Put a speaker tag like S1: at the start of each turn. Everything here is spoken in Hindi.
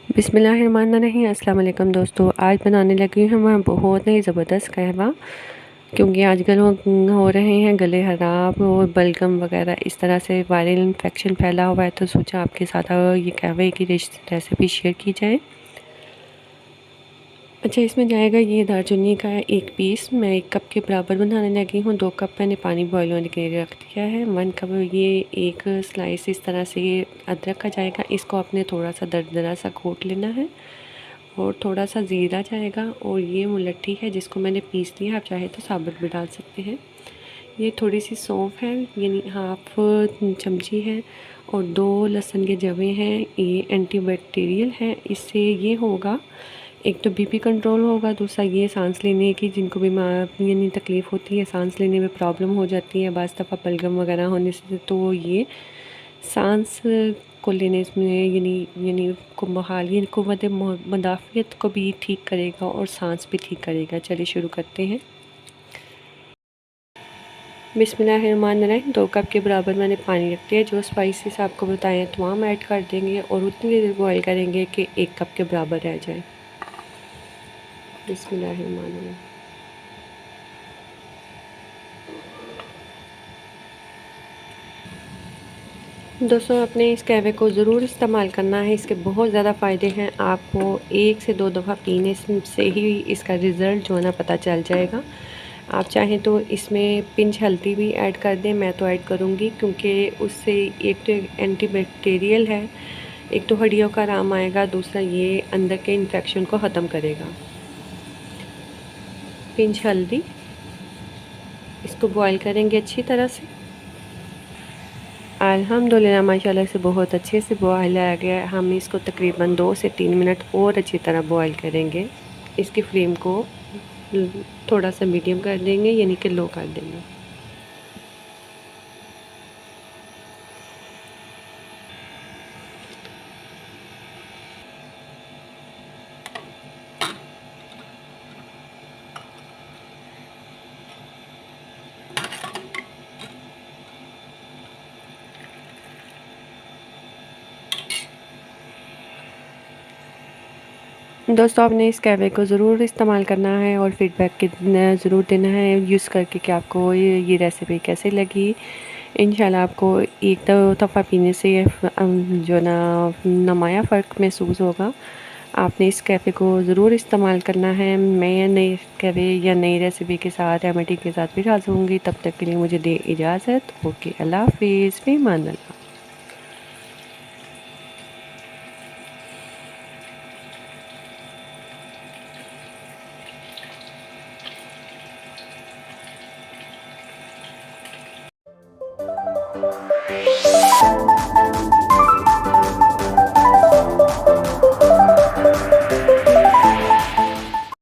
S1: बिस्मिल्लाहिर्रहमानिर्रहीम। अस्सलाम वालेकुम दोस्तों, आज बनाने लगी हूँ मैं बहुत ही ज़बरदस्त कहवा। क्योंकि आजकल हो रहे हैं गले ख़राब और बलगम वगैरह, इस तरह से वायरल इन्फेक्शन फैला हुआ है, तो सोचा आपके साथ ये कहवे की रेसिपी शेयर की जाए। अच्छा, इसमें जाएगा ये दालचीनी का एक पीस। मैं 1 कप के बराबर बनाने लगी हूँ। 2 कप मैंने पानी बॉयल होने के लिए रख दिया है। 1 कप ये एक स्लाइस इस तरह से अदरक का जाएगा। इसको आपने थोड़ा सा दरदरा सा घोट लेना है। और थोड़ा सा ज़ीरा जाएगा। और ये मुलट्ठी है जिसको मैंने पीस लिया, आप चाहे तो साबुत भी डाल सकते हैं। ये थोड़ी सी सौंफ है, यानी हाफ चमची है। और 2 लहसुन के जवे हैं। ये एंटीबैक्टीरियल है, इससे ये होगा, एक तो बीपी कंट्रोल होगा, दूसरा ये सांस लेने की, जिनको बीमार यानी तकलीफ़ होती है, सांस लेने में प्रॉब्लम हो जाती है बाज़ दफ़ा बलगम वगैरह होने से, तो ये सांस को लेने में यानी को बहाली यानी क़ुव्वत मुदाफ़ियत को भी ठीक करेगा और सांस भी ठीक करेगा। चलिए शुरू करते हैं। बिस्मिल्लाहिर्रहमानिर्रहीम। 2 कप के बराबर मैंने पानी रख दिया। जो स्पाइसेस आपको बताए हैं तमाम ऐड कर देंगे और उतनी देर बॉयल करेंगे कि 1 कप के बराबर रह जाए। बिस्मिल्लाहिर्रहमानिर्रहीम। दोस्तों, अपने इस कहवे को ज़रूर इस्तेमाल करना है। इसके बहुत ज़्यादा फ़ायदे हैं। आपको 1 से 2 दफ़ा पीने से ही इसका रिज़ल्ट जो है ना पता चल जाएगा। आप चाहें तो इसमें पिंच हल्दी भी ऐड कर दें, मैं तो ऐड करूँगी, क्योंकि उससे एक तो एंटीबैक्टीरियल है, एक तो हड्डियों का आराम आएगा, दूसरा ये अंदर के इन्फेक्शन को ख़त्म करेगा। पिंच हल्दी, इसको बॉयल करेंगे अच्छी तरह से। अल्हम्दुलिल्लाह माशाल्लाह से बहुत अच्छे से बॉयल आ गया। हम इसको तकरीबन 2 से 3 मिनट और अच्छी तरह बॉयल करेंगे। इसकी फ्लेम को थोड़ा सा मीडियम कर देंगे, यानी कि लो कर देंगे। दोस्तों, आपने इस कहवे को ज़रूर इस्तेमाल करना है और फ़ीडबैक ज़रूर देना है यूज़ करके कि आपको ये रेसिपी कैसी लगी। इंशाल्लाह आपको एक दो दफ़ा पीने से जो ना नुमाया फ़र्क महसूस होगा। आपने इस कैफ़े को ज़रूर इस्तेमाल करना है। मैं नए कैफ़े या नई रेसिपी के साथ रेमेडी के साथ फिर हाज़िर होंगी। तब तक के लिए मुझे दे इजाज़त। ओके, अल्लाह हाफ़िज़, फ़ी अमान अल्लाह।